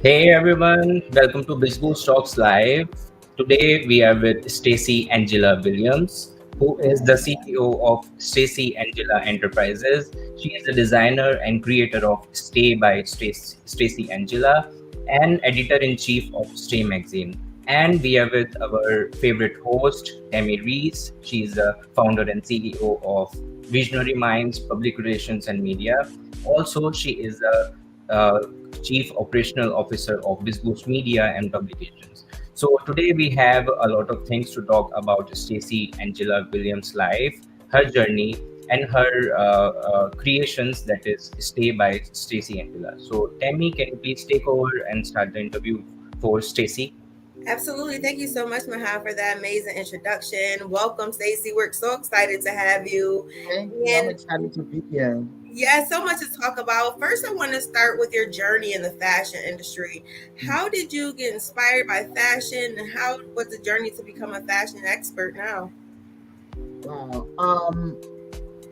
Hey everyone, welcome to BIZBoost Talks Live. Today we are with Stacey Angela Williams, who is the CEO of Stacey Angela Enterprises. She is a designer and creator of Stay by Stacey Angela and editor-in-chief of Stay magazine. And we are with our favorite host, Tammy Reese. She is the founder and CEO of Visionary Minds, Public Relations and Media. Also, she is a Chief Operational Officer of BIZBoost Media and Publications. So today we have a lot of things to talk about Stacey Angela Williams' life, her journey, and her creations, that is Stay by Stacey Angela. So Tammy, can you please take over and start the interview for Stacey? Absolutely. Thank you so much, Mohd, for that amazing introduction. Welcome, Stacey. We're so excited to have you. Thank you. I'm And excited to be here. yeah, so much to talk about. First, I want to start with your journey in the fashion industry. How did you get inspired by fashion, and how was the journey to become a fashion expert now? Wow.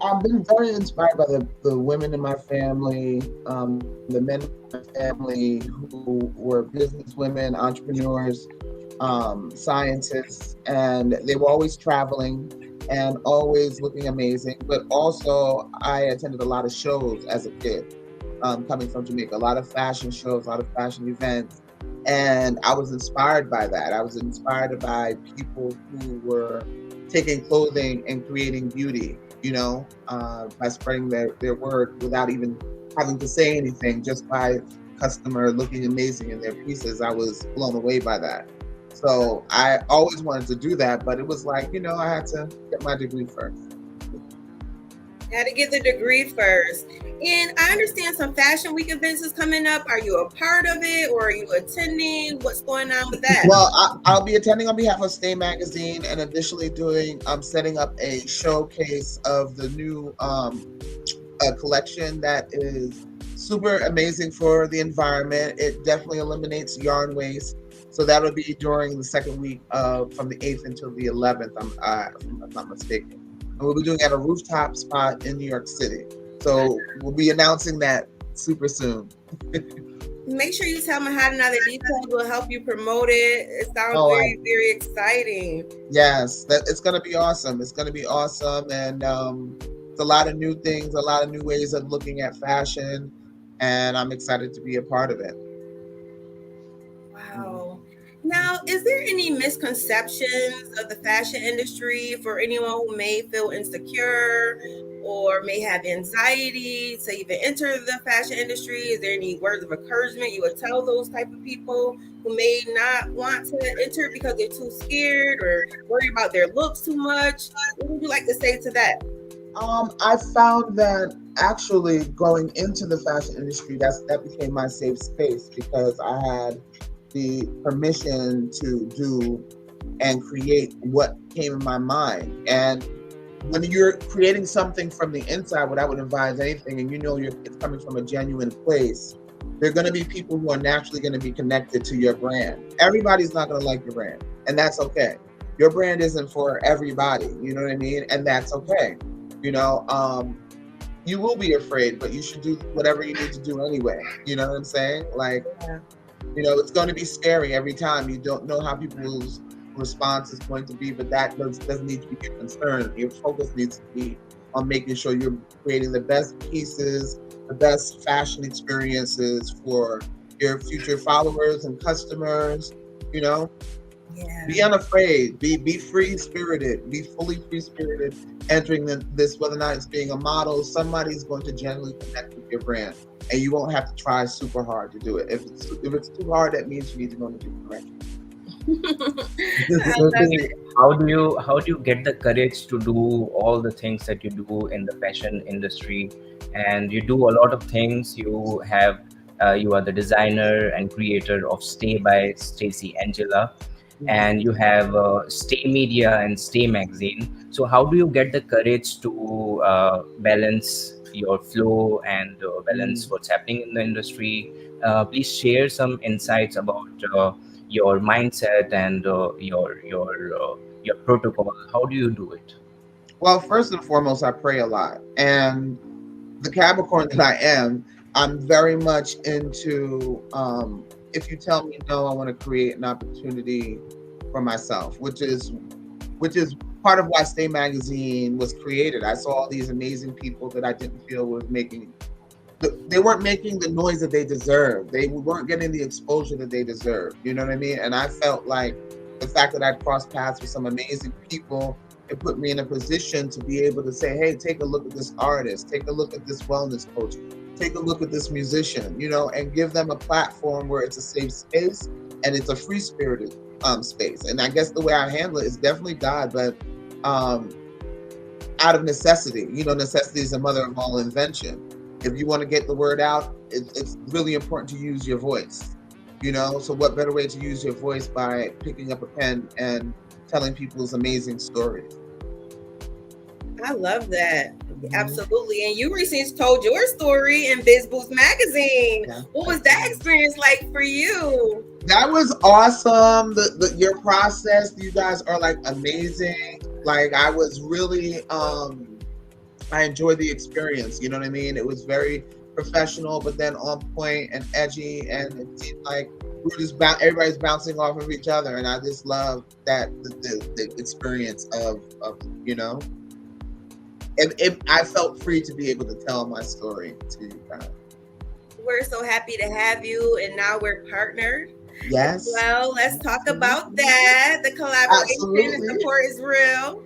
I've been very inspired by the women in my family, the men in my family who were business women, entrepreneurs, scientists, and they were always traveling and always looking amazing. But also, I attended a lot of shows as a kid, coming from Jamaica, a lot of fashion shows, a lot of fashion events. And I was inspired by that. I was inspired by people who were taking clothing and creating beauty, by spreading their word without even having to say anything, just by customer looking amazing in their pieces. I was blown away by that. So I always wanted to do that, but it was like, I had to get my degree first. Had to get the degree first. And I understand some fashion week events is coming up. Are you a part of it, or are you attending? What's going on with that? Well, I'll be attending on behalf of Stay Magazine and additionally setting up a showcase of the new a collection that is super amazing for the environment. It definitely eliminates yarn waste. So that will be during the second week from the 8th until the 11th, if I'm not mistaken. And we'll be doing it at a rooftop spot in New York City. So we'll be announcing that super soon. Make sure you tell me how another details will help you promote it. It sounds very, very exciting. Yes, it's going to be awesome. It's going to be awesome. And it's a lot of new things, a lot of new ways of looking at fashion. And I'm excited to be a part of it. Wow. Now, is there any misconceptions of the fashion industry for anyone who may feel insecure or may have anxiety to even enter the fashion industry? Is there any words of encouragement you would tell those type of people who may not want to enter because they're too scared or worry about their looks too much? What would you like to say to that? I found that actually going into the fashion industry, that became my safe space because I had the permission to do and create what came in my mind. And when you're creating something from the inside without would advise anything, and it's coming from a genuine place, there are going to be people who are naturally going to be connected to your brand. Everybody's not going to like your brand, and that's okay. Your brand isn't for everybody, you know what I mean? And that's okay. You will be afraid, but you should do whatever you need to do anyway. You know what I'm saying? Like, it's going to be scary every time. You don't know how people's response is going to be, but that doesn't need to be your concern. Your focus needs to be on making sure you're creating the best pieces, the best fashion experiences for your future followers and customers. Yeah. Be unafraid, be free-spirited, be fully free-spirited entering this, whether or not it's being a model. Somebody's going to genuinely connect with your brand, and you won't have to try super hard to do it. If it's too hard, that means you need to go in a different direction. How do you get the courage to do all the things that you do in the fashion industry? And you do a lot of things. You are the designer and creator of Stay by Stacey Angela, and you have Stay Media and Stay Magazine. So how do you get the courage to balance your flow and balance what's happening in the industry? Please share some insights about your mindset and your protocol. How do you do it? Well, first and foremost, I pray a lot, and the Capricorn that I am, I'm very much into if you tell me no, I want to create an opportunity for myself, which is part of why Stay Magazine was created. I saw all these amazing people that I didn't feel was making. They weren't making the noise that they deserved. They weren't getting the exposure that they deserved. You know what I mean? And I felt like the fact that I crossed paths with some amazing people, it put me in a position to be able to say, hey, take a look at this artist, take a look at this wellness coach, take a look at this musician, you know, and give them a platform where it's a safe space and it's a free-spirited space. And I guess the way I handle it is definitely God, but out of necessity. You know, necessity is the mother of all invention. If you want to get the word out, it's really important to use your voice. You know, so what better way to use your voice by picking up a pen and telling people's amazing stories? I love that. Absolutely. And you recently told your story in BIZBoost magazine. Yeah. What was that experience like for you? That was awesome. Your process, you guys are like amazing. Like I was really I enjoyed the experience, you know what I mean? It was very professional, but then on point and edgy, and it seemed like we were just everybody's bouncing off of each other, and I just love that the experience of you know. And I felt free to be able to tell my story to you guys. We're so happy to have you, and now we're partnered. Yes. Well, let's talk about that. The collaboration and support is real.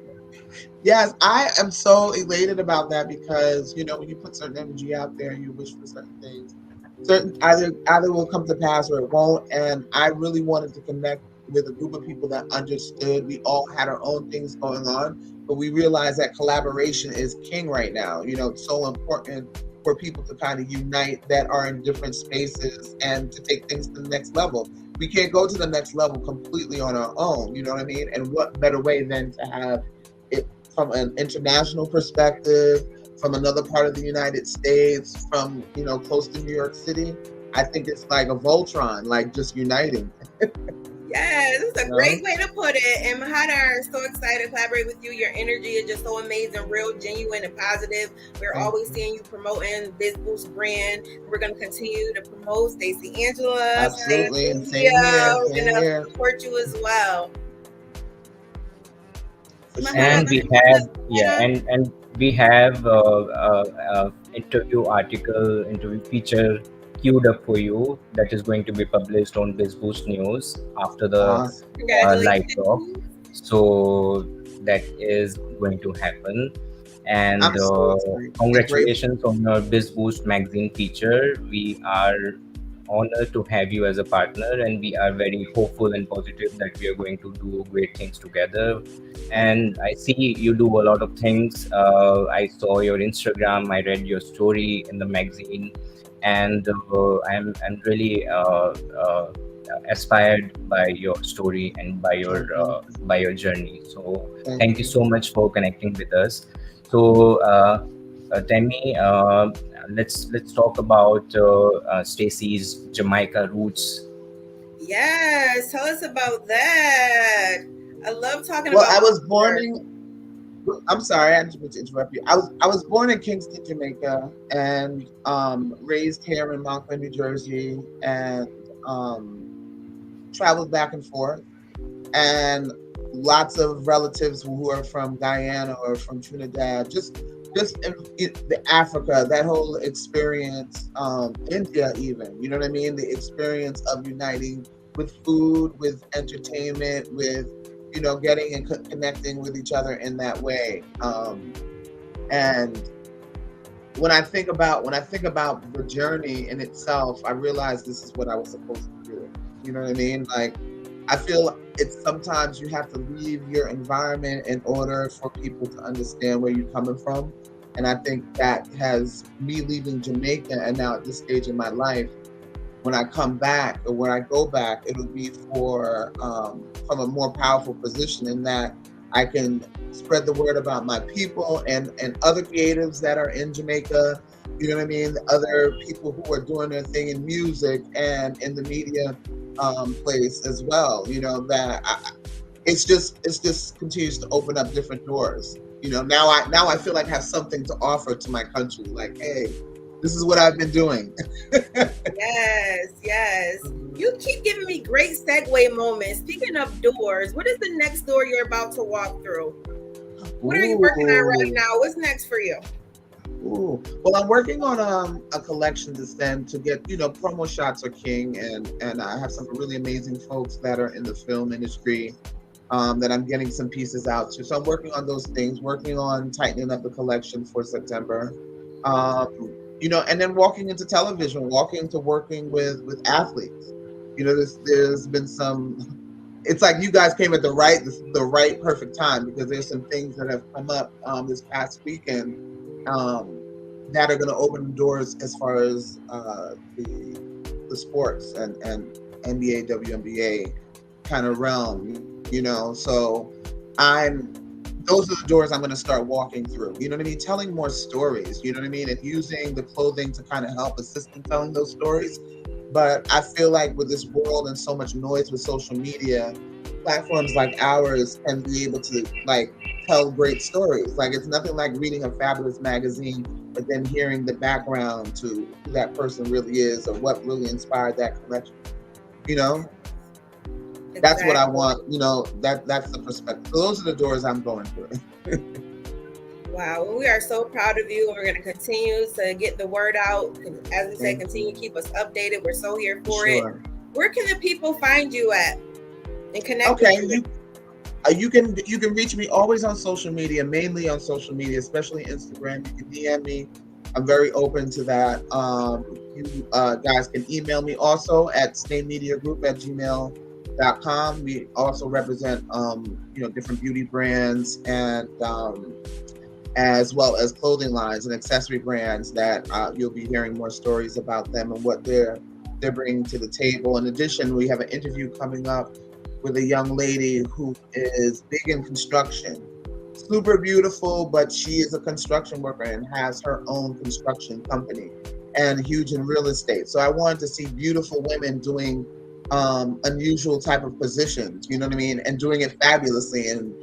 Yes, I am so elated about that because, you know, when you put certain energy out there, you wish for certain things. Either will come to pass or it won't. And I really wanted to connect with a group of people that understood. We all had our own things going on, but we realized that collaboration is king right now. You know, it's so important for people to kind of unite that are in different spaces and to take things to the next level. We can't go to the next level completely on our own, you know what I mean? And what better way than to have it from an international perspective, from another part of the United States, from, you know, close to New York City. I think it's like a Voltron, like just uniting. Yes, this is a great way to put it. And Mohd, I'm so excited to collaborate with you. Your energy is just so amazing, real, genuine, and positive. We're always seeing you promoting BIZBoost brand. We're going to continue to promote Stacey Angela. Absolutely. And same here. We're going to support you as well. And we have, and we have interview feature queued up for you that is going to be published on BIZBoost News after the live talk. So that is going to happen. And congratulations on your BIZBoost magazine feature. We are honored to have you as a partner, and we are very hopeful and positive that we are going to do great things together. And I see you do a lot of things. I saw your Instagram, I read your story in the magazine, and I'm really aspired by your story and by your journey. So thank you so much for connecting with us. So Tammy, let's talk about Stacey's Jamaica roots. Yes, tell us about that. I love talking about. Well, I was born in. I'm sorry, I didn't mean to interrupt you. I was born in Kingston, Jamaica, and raised here in Montclair, New Jersey, and traveled back and forth. And lots of relatives who are from Guyana or from Trinidad, just in the Africa, that whole experience, India even, you know what I mean? The experience of uniting with food, with entertainment, with, you know, getting and connecting with each other in that way. And when I think about the journey in itself, I realize this is what I was supposed to do. You know what I mean? Like, I feel it's sometimes you have to leave your environment in order for people to understand where you're coming from. And I think that has me leaving Jamaica, and now at this stage in my life, when I come back or when I go back, it'll be for from a more powerful position in that I can spread the word about my people and other creatives that are in Jamaica. You know what I mean? Other people who are doing their thing in music and in the media place as well. You know, that it's just continues to open up different doors. You know, now I feel like I have something to offer to my country. Like, hey, This is what I've been doing. Yes, yes. You keep giving me great segue moments. Speaking of doors, what is the next door you're about to walk through? What are you working on right now? What's next for you? Ooh. Well, I'm working on a collection to send to get, promo shots are king, and I have some really amazing folks that are in the film industry that I'm getting some pieces out to. So I'm working on those things, working on tightening up the collection for September. And then walking into television, walking into working with athletes. There's been some. It's like you guys came at the right perfect time, because there's some things that have come up this past weekend that are going to open doors as far as the sports and NBA, WNBA kind of realm. So those are the doors I'm going to start walking through. You know what I mean? Telling more stories. You know what I mean? And using the clothing to kind of help assist in telling those stories. But I feel like with this world and so much noise with social media, platforms like ours can be able to tell great stories. It's nothing like reading a fabulous magazine, but then hearing the background to who that person really is or what really inspired that collection. That's what I want. That's the perspective. So those are the doors I'm going through. Wow, well, we are so proud of you, and we're going to continue to get the word out. As we say, continue to keep us updated. We're so here for it. Where can the people find you at and connect with you? You can reach me always on social media, mainly on social media, especially Instagram. You can DM me. I'm very open to that. You guys can email me also at staymediagroup@gmail.com. We also represent different beauty brands and as well as clothing lines and accessory brands that you'll be hearing more stories about them and what they're bringing to the table. In addition, we have an interview coming up with a young lady who is big in construction, super beautiful, but she is a construction worker and has her own construction company and huge in real estate. So I wanted to see beautiful women doing unusual type of positions, you know what I mean, and doing it fabulously and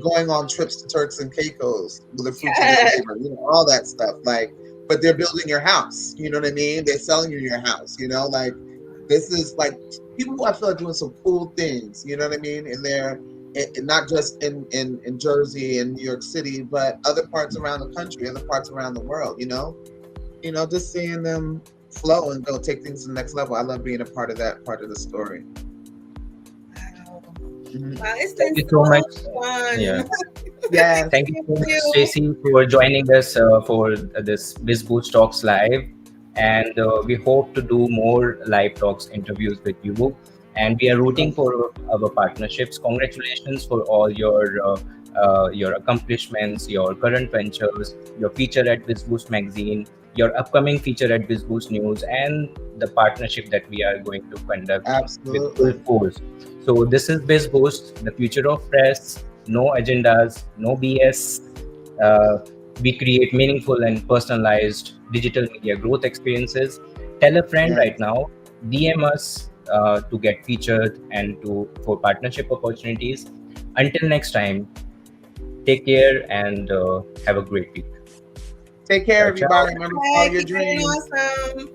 going on trips to Turks and Caicos with the fruits of their labor, all that stuff. But they're building your house, you know what I mean? They're selling you your house, this is people who I feel are doing some cool things, you know what I mean? And they're not just in Jersey and New York City, but other parts around the country, other parts around the world, just seeing them flow and go take things to the next level. I love being a part of that part of the story. Wow, it's been so much fun. Yeah. Thank you so much, Stacey, for joining us for this BIZBoost Talks Live. And we hope to do more live talks interviews with you. And we are rooting for our partnerships. Congratulations for all your accomplishments, your current ventures, your feature at BIZBoost Magazine, your upcoming feature at BIZBoost News, and the partnership that we are going to conduct with full force. So this is BIZBoost, the future of press. No agendas, no BS. We create meaningful and personalized digital media growth experiences. Tell a friend right now, DM us to get featured and for partnership opportunities. Until next time, take care and have a great week. Take care, everybody. Remember all your dreams. Awesome.